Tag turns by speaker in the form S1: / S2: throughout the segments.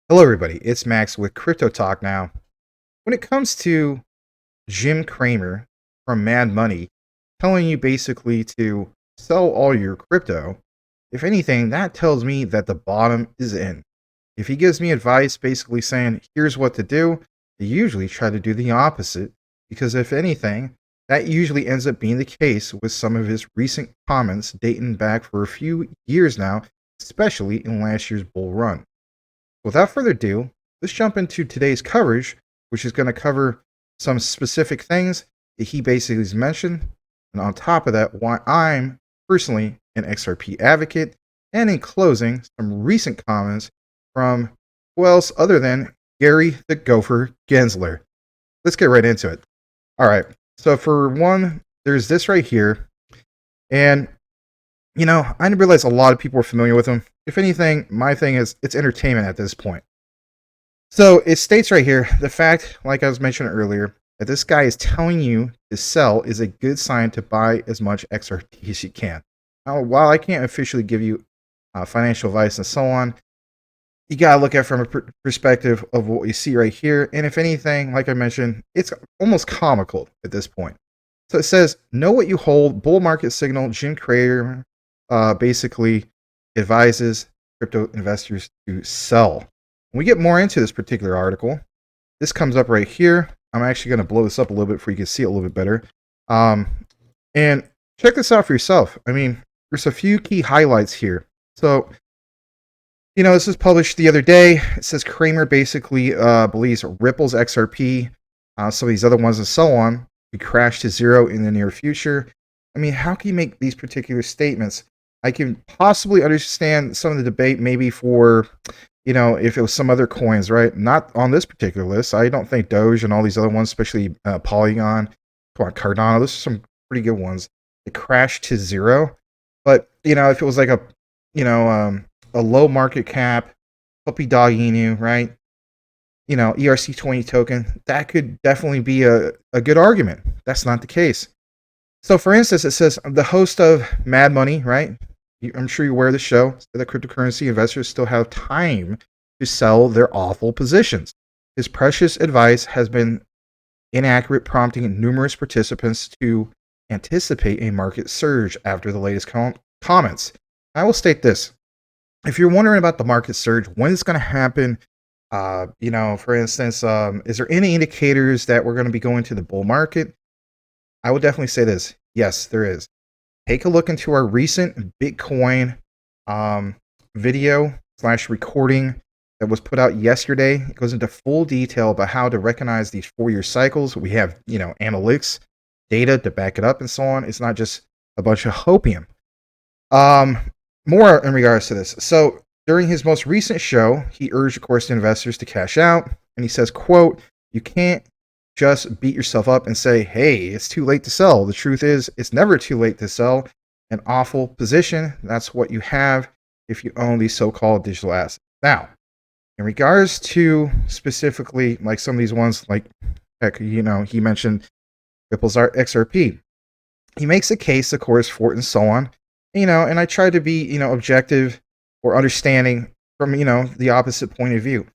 S1: Hello, everybody. It's Max with Crypto Talk. Now, when it comes to Jim Cramer from Mad Money telling you basically to sell all your crypto, if anything, that tells me that the bottom is in. If he gives me advice basically saying, here's what to do, I usually try to do the opposite because, if anything, that usually ends up being the case with some of his recent comments dating back for a few years now, especially in last year's bull run. Without further ado, let's jump into today's coverage, which is going to cover some specific things that he basically has mentioned. And on top of that, why I'm personally an XRP advocate. And in closing, some recent comments from who else other than Gary the Gopher Gensler. Let's get right into it. All right. So, for one, there's this right here. And I didn't realize a lot of people were familiar with him. If anything, my thing is it's entertainment at this point. So it states right here, the fact, like I was mentioning earlier, that this guy is telling you to sell is a good sign to buy as much XRP as you can. Now, while I can't officially give you financial advice and so on, you got to look at it from a perspective of what you see right here. And if anything, like I mentioned, it's almost comical at this point. So it says, know what you hold, bull market signal, Jim Cramer basically advises crypto investors to sell. When we get more into this particular article, this comes up right here. I'm actually going to blow this up a little bit for you can see it a little bit better. And check this out for yourself. I mean, there's a few key highlights here. So, this was published the other day. It says Cramer basically believes Ripple's XRP, some of these other ones and so on, could crash to zero in the near future. I mean, how can you make these particular statements? I can possibly understand some of the debate maybe for, if it was some other coins, right? Not on this particular list. I don't think Doge and all these other ones, especially Polygon, Cardano, those are some pretty good ones. It crashed to zero. But, if it was like a low market cap, puppy dog Inu, right? ERC20 token, that could definitely be a good argument. That's not the case. So, for instance, it says the host of Mad Money, right? I'm sure you're aware of the show, that cryptocurrency investors still have time to sell their awful positions. His precious advice has been inaccurate, prompting numerous participants to anticipate a market surge after the latest comments. I will state this. If you're wondering about the market surge, when it's going to happen, for instance, is there any indicators that we're going to be going to the bull market? I would definitely say this. Yes, there is. Take a look into our recent Bitcoin video / recording that was put out yesterday. It goes into full detail about how to recognize these 4-year cycles. We have, analytics, data to back it up and so on. It's not just a bunch of hopium. More in regards to this. So during his most recent show, he urged, of course, investors to cash out. And he says, quote, you can't just beat yourself up and say, hey, it's too late to sell. The truth is, it's never too late to sell an awful position. That's what you have if you own these so-called digital assets. Now, in regards to specifically like some of these ones, like, heck, he mentioned Ripple's XRP. He makes a case, of course, for it and so on. And I try to be, objective or understanding from, the opposite point of view.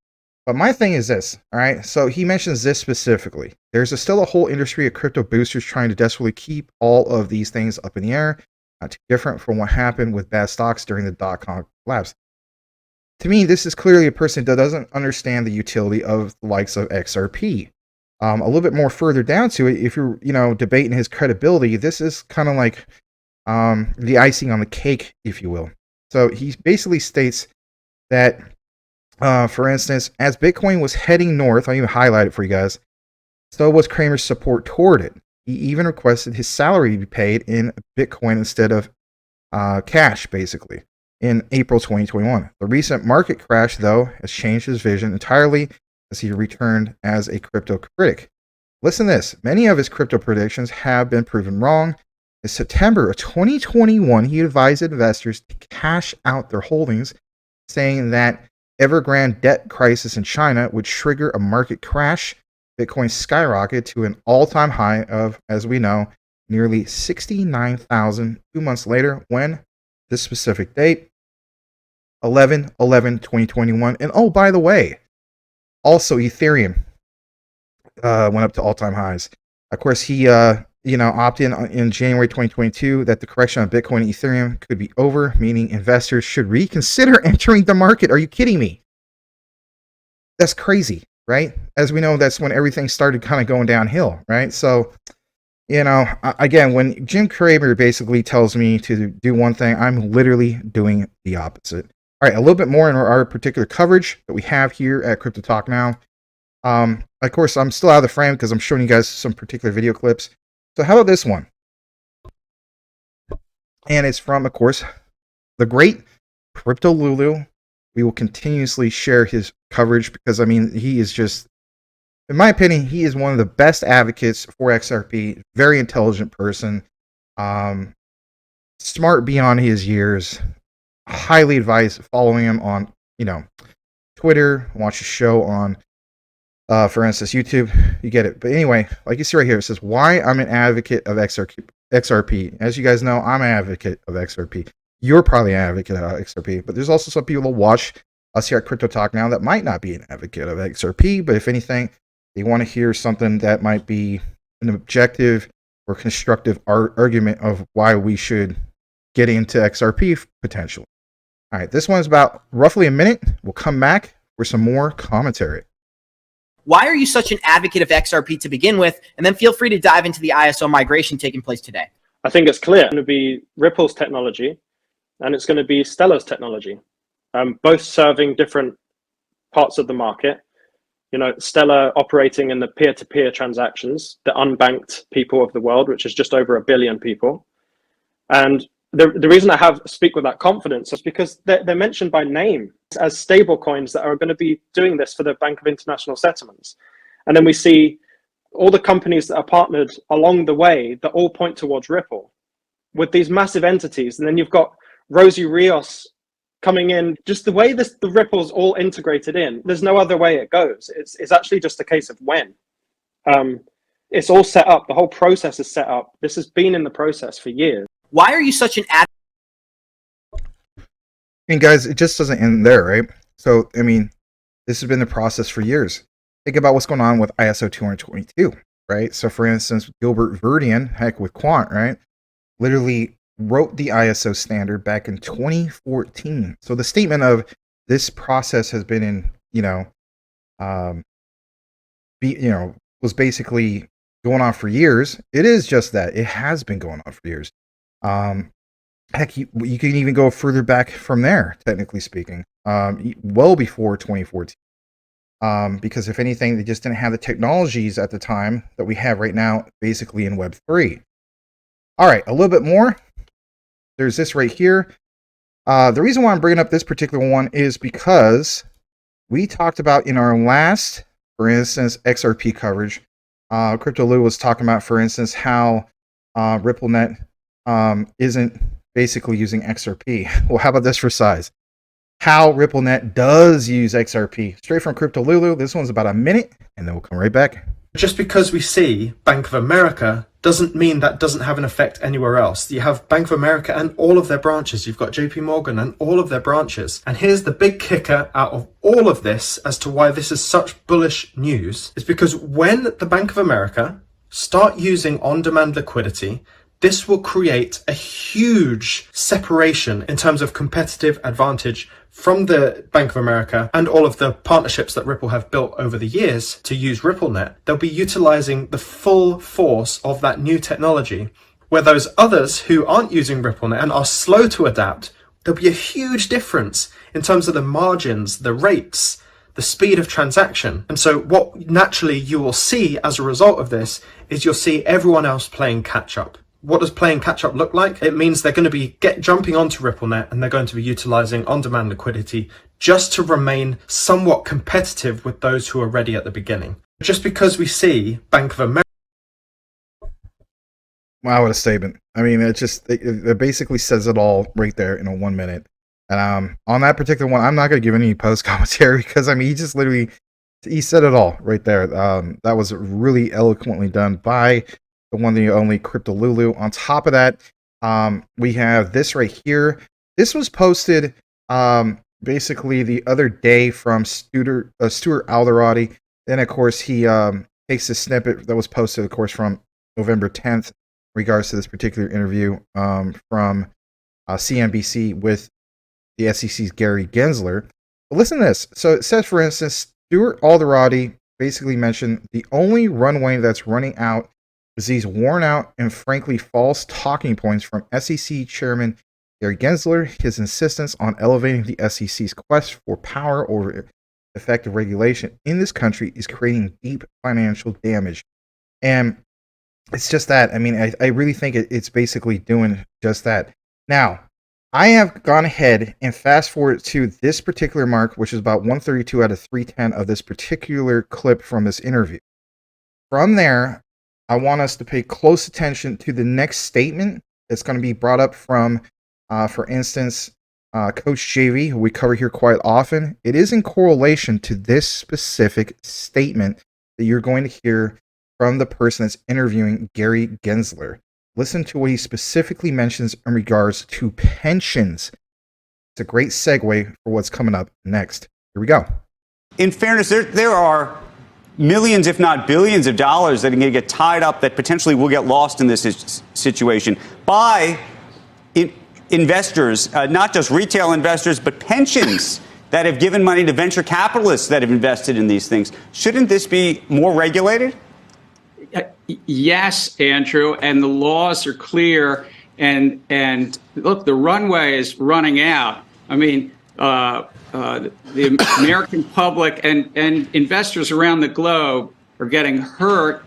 S1: But my thing is this, all right? So he mentions this specifically. There's still a whole industry of crypto boosters trying to desperately keep all of these things up in the air, not too different from what happened with bad stocks during the dot-com collapse. To me, this is clearly a person that doesn't understand the utility of the likes of XRP. A little bit more further down to it, if you're, debating his credibility, this is kind of like the icing on the cake, if you will. So he basically states that for instance, as Bitcoin was heading north, I'll even highlight it for you guys, so was Cramer's support toward it. He even requested his salary be paid in Bitcoin instead of cash, basically, in April 2021. The recent market crash, though, has changed his vision entirely as he returned as a crypto critic. Listen to this. Many of his crypto predictions have been proven wrong. In September of 2021, he advised investors to cash out their holdings, saying that Evergrande debt crisis in China would trigger a market crash. Bitcoin skyrocketed to an all-time high of, as we know, nearly 69,000 2 months later. When this specific date, 11/11/2021. And oh, by the way, also Ethereum went up to all-time highs. Of course, he opted in January 2022 that the correction on Bitcoin and Ethereum could be over, meaning investors should reconsider entering the market. Are you kidding me? That's crazy, right? As we know, that's when everything started kind of going downhill, right? So, again, when Jim Cramer basically tells me to do one thing, I'm literally doing the opposite. All right, a little bit more in our particular coverage that we have here at Crypto Talk Now. Of course, I'm still out of the frame because I'm showing you guys some particular video clips. So how about this one? And it's from, of course, the great Crypto Lulu. We will continuously share his coverage because, I mean, he is just, in my opinion, he is one of the best advocates for XRP. Very intelligent person. Smart beyond his years. Highly advise following him on, Twitter. Watch his show on, for instance, YouTube. You get it. But anyway, like you see right here, it says, why I'm an advocate of XRP. As you guys know, I'm an advocate of XRP. You're probably an advocate of XRP, but there's also some people that watch us here at Crypto Talk Now that might not be an advocate of XRP, but if anything, they want to hear something that might be an objective or constructive argument of why we should get into XRP potentially. All right, this one's about roughly a minute. We'll come back for some more commentary.
S2: Why are you such an advocate of XRP to begin with? And then feel free to dive into the ISO migration taking place today.
S3: I think it's clear it's going to be Ripple's technology and it's going to be Stellar's technology, both serving different parts of the market. Stellar operating in the peer-to-peer transactions, the unbanked people of the world, which is just over 1 billion people. And the reason I speak with that confidence is because they're mentioned by name as stable coins that are going to be doing this for the Bank of International Settlements. And then we see all the companies that are partnered along the way that all point towards Ripple with these massive entities. And then you've got Rosie Rios coming in, just the way the Ripple's all integrated in. There's no other way it goes. It's actually just a case of when. It's all set up. The whole process is set up. This has been in the process for years.
S2: Why are you such an advocate?
S1: And guys, it just doesn't end there, right? So, I mean, this has been the process for years. Think about what's going on with ISO 222, right? So, for instance, Gilbert Verdian, heck with Quant, right, literally wrote the ISO standard back in 2014. So the statement of this process has been in, was basically going on for years. It is just that. It has been going on for years. Heck, you can even go further back from there, technically speaking, well before 2014. Because if anything, they just didn't have the technologies at the time that we have right now, basically in Web3. All right, a little bit more. There's this right here. The reason why I'm bringing up this particular one is because we talked about in our last, for instance, XRP coverage, Crypto Lou was talking about, for instance, how RippleNet isn't basically using XRP. Well, how about this for size? How RippleNet does use XRP. Straight from Crypto Lulu. This one's about a minute, and then we'll come right back.
S4: Just because we see Bank of America doesn't mean that doesn't have an effect anywhere else. You have Bank of America and all of their branches. You've got JP Morgan and all of their branches. And here's the big kicker out of all of this as to why this is such bullish news, is because when the Bank of America start using on-demand liquidity, this will create a huge separation in terms of competitive advantage from the Bank of America and all of the partnerships that Ripple have built over the years to use RippleNet. They'll be utilizing the full force of that new technology, where those others who aren't using RippleNet and are slow to adapt, there'll be a huge difference in terms of the margins, the rates, the speed of transaction. And so what naturally you will see as a result of this is you'll see everyone else playing catch up. What does playing catch up look like? It means they're going to be jumping onto RippleNet and they're going to be utilizing on-demand liquidity just to remain somewhat competitive with those who are ready at the beginning. Just because we see Bank of America.
S1: Wow, what a statement. I mean, it basically says it all right there in a 1 minute. And on that particular one, I'm not going to give any post commentary because, I mean, he said it all right there. That was really eloquently done by the one, the only Crypto Lulu. On top of that, we have this right here. This was posted basically the other day from Stuart Alderati. Then, of course, he takes a snippet that was posted, of course, from November 10th in regards to this particular interview from CNBC with the SEC's Gary Gensler. But listen to this. So it says, for instance, Stuart Alderati basically mentioned the only runway that's running out is these worn out and frankly false talking points from SEC Chairman Gary Gensler. His insistence on elevating the SEC's quest for power over effective regulation in this country is creating deep financial damage. And it's just that. I mean, I really think it's basically doing just that. Now, I have gone ahead and fast forward to this particular mark, which is about 132 out of 310 of this particular clip from this interview. From there, I want us to pay close attention to the next statement that's going to be brought up from, for instance, Coach JV, who we cover here quite often. It is in correlation to this specific statement that you're going to hear from the person that's interviewing Gary Gensler. Listen to what he specifically mentions in regards to pensions. It's a great segue for what's coming up next. Here we go.
S5: In fairness, there are millions, if not billions of dollars that are going to get tied up that potentially will get lost in this situation by investors, not just retail investors, but pensions that have given money to venture capitalists that have invested in these things. Shouldn't this be more regulated?
S6: Yes, Andrew, and the laws are clear. And look, the runway is running out. I mean, the American public and investors around the globe are getting hurt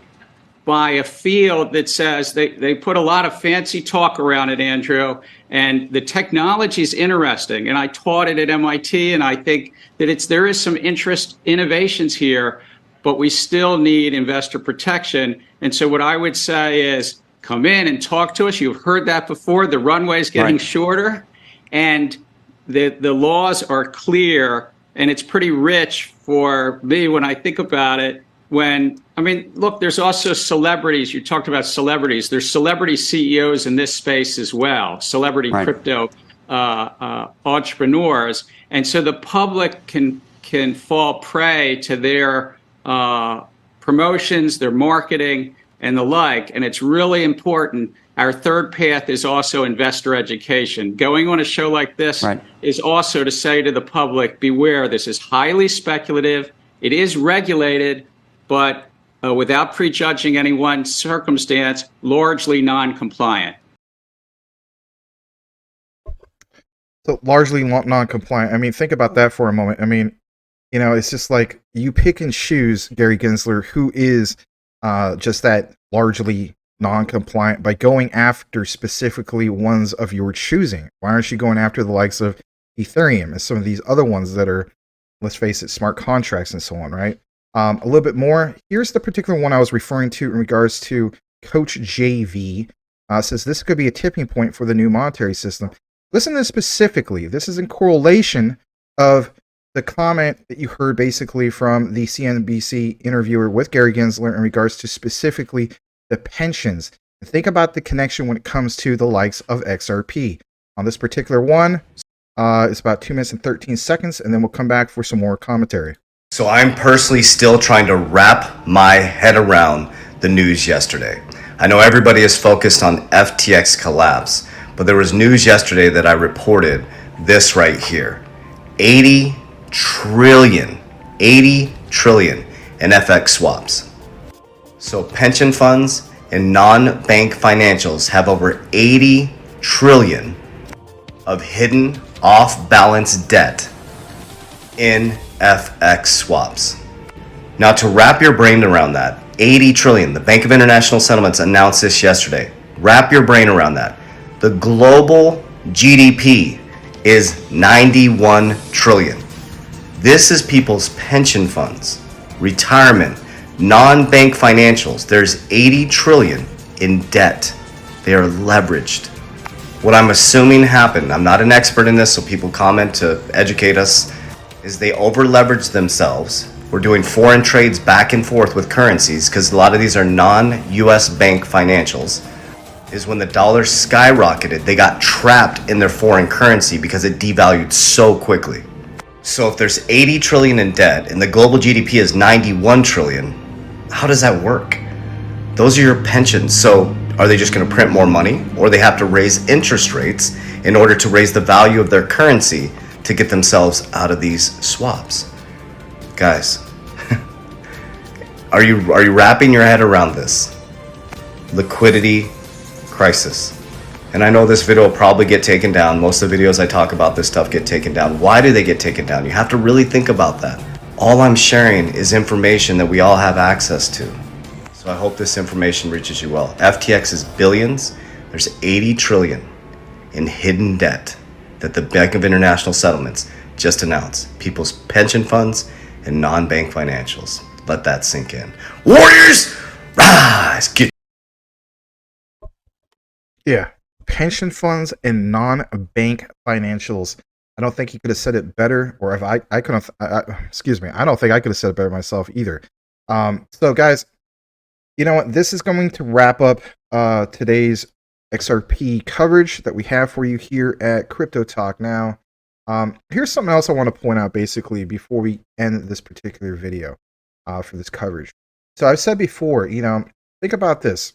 S6: by a field that says they put a lot of fancy talk around it, Andrew, and the technology is interesting. And I taught it at MIT, and I think that there is some innovations here, but we still need investor protection. And so what I would say is come in and talk to us. You've heard that before. The runway is getting shorter, and the laws are clear, and it's pretty rich for me when I think about it. Look, there's also celebrities. You talked about celebrities. There's celebrity CEOs in this space as well, celebrity crypto entrepreneurs. And so the public can fall prey to their promotions, their marketing, and the like. And it's really important. Our third path is also investor education. Going on a show like this is also to say to the public, beware, this is highly speculative. It is regulated, but without prejudging any one circumstance, largely non-compliant.
S1: So largely non-compliant. I mean, think about that for a moment. I mean, you know, it's just like you pick and choose Gary Gensler, who is just that largely non-compliant, by going after specifically ones of your choosing. Why aren't you going after the likes of Ethereum and some of these other ones that are, let's face it, smart contracts and so on, right? A little bit more. Here's the particular one I was referring to in regards to Coach JV. Says this could be a tipping point for the new monetary system. Listen to this specifically. This is in correlation of the comment that you heard basically from the CNBC interviewer with Gary Gensler in regards to specifically the pensions. And think about the connection when it comes to the likes of XRP. On this particular one, it's about 2 minutes and 13 seconds, and then we'll come back for some more commentary.
S7: So I'm personally still trying to wrap my head around the news yesterday. I know everybody is focused on FTX collapse, but there was news yesterday that I reported this right here. 80 trillion in FX swaps. So pension funds and non-bank financials have over 80 trillion of hidden off-balance debt in FX swaps. Now, to wrap your brain around that, 80 trillion, the Bank of International Settlements announced this yesterday. Wrap your brain around that. The global GDP is 91 trillion. This is people's pension funds, retirement, non-bank financials. There's 80 trillion in debt. They are leveraged. What I'm assuming happened, I'm not an expert in this, so people comment to educate us, is they over-leveraged themselves. We're doing foreign trades back and forth with currencies because a lot of these are non-US bank financials. Is when the dollar skyrocketed, they got trapped in their foreign currency because it devalued so quickly. So if there's 80 trillion in debt and the global GDP is 91 trillion, how does that work? Those are your pensions. So are they just going to print more money, or they have to raise interest rates in order to raise the value of their currency to get themselves out of these swaps? Guys, are you wrapping your head around this? Liquidity crisis. And I know this video will probably get taken down. Most of the videos I talk about this stuff get taken down. Why do they get taken down? You have to really think about that. All I'm sharing is information that we all have access to. So I hope this information reaches you well. FTX is billions. There's 80 trillion in hidden debt that the Bank of International Settlements just announced. People's pension funds and non-bank financials. Let that sink in. Warriors, rise!
S1: Yeah. Pension funds and non-bank financials. I don't think he could have said it better, or if I couldn't, excuse me, I don't think I could have said it better myself either. So guys, you know what? This is going to wrap up today's XRP coverage that we have for you here at Crypto Talk Now. Here's something else I want to point out basically before we end this particular video for this coverage. So I've said before, you know, think about this,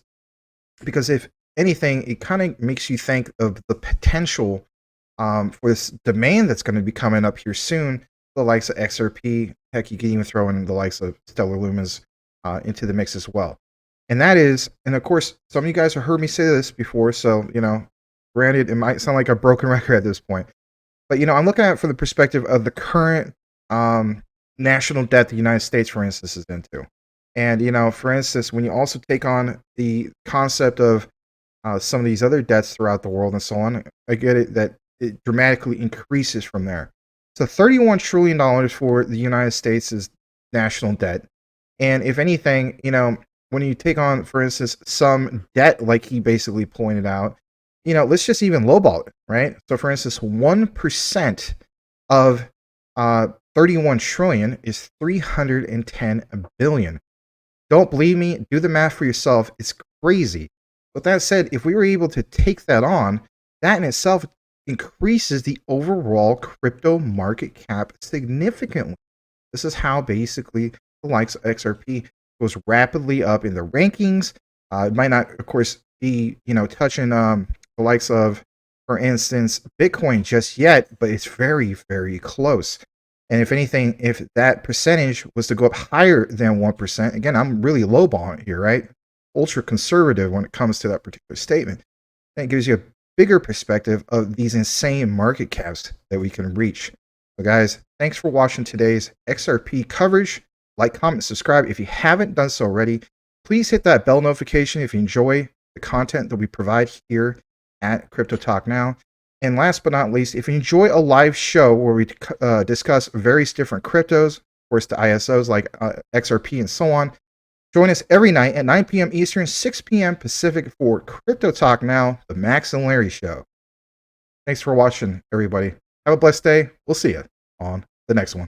S1: because if anything, it kind of makes you think of the potential for this demand that's going to be coming up here soon, the likes of XRP. Heck, you can even throw in the likes of Stellar Lumens into the mix as well. And that is, and of course, some of you guys have heard me say this before, so, you know, granted, it might sound like a broken record at this point. But, you know, I'm looking at it from the perspective of the current national debt the United States, for instance, is into. And, you know, for instance, when you also take on the concept of some of these other debts throughout the world and so on, I get it that it dramatically increases from there. So $31 trillion for the United States' national debt. And if anything, you know, when you take on, for instance, some debt, like he basically pointed out, you know, let's just even lowball it, right? So for instance, 1% of 31 trillion is 310 billion. Don't believe me? Do the math for yourself. It's crazy. With that said, if we were able to take that on, that in itself increases the overall crypto market cap significantly. This is how basically the likes of XRP goes rapidly up in the rankings. It might not, of course, be, you know, touching the likes of, for instance, Bitcoin just yet, but it's very, very close. And if anything, if that percentage was to go up higher than 1%, again, I'm really lowballing it here, right? Ultra conservative when it comes to that particular statement. That gives you a bigger perspective of these insane market caps that we can reach. So guys, thanks for watching today's XRP coverage. Like, comment, subscribe. If you haven't done so already, please hit that bell notification if you enjoy the content that we provide here at Crypto Talk Now. And last but not least, if you enjoy a live show where we discuss various different cryptos, of course the ISOs like XRP and so on, join us every night at 9 p.m. Eastern, 6 p.m. Pacific for Crypto Talk Now, the Max and Larry Show. Thanks for watching, everybody. Have a blessed day. We'll see you on the next one.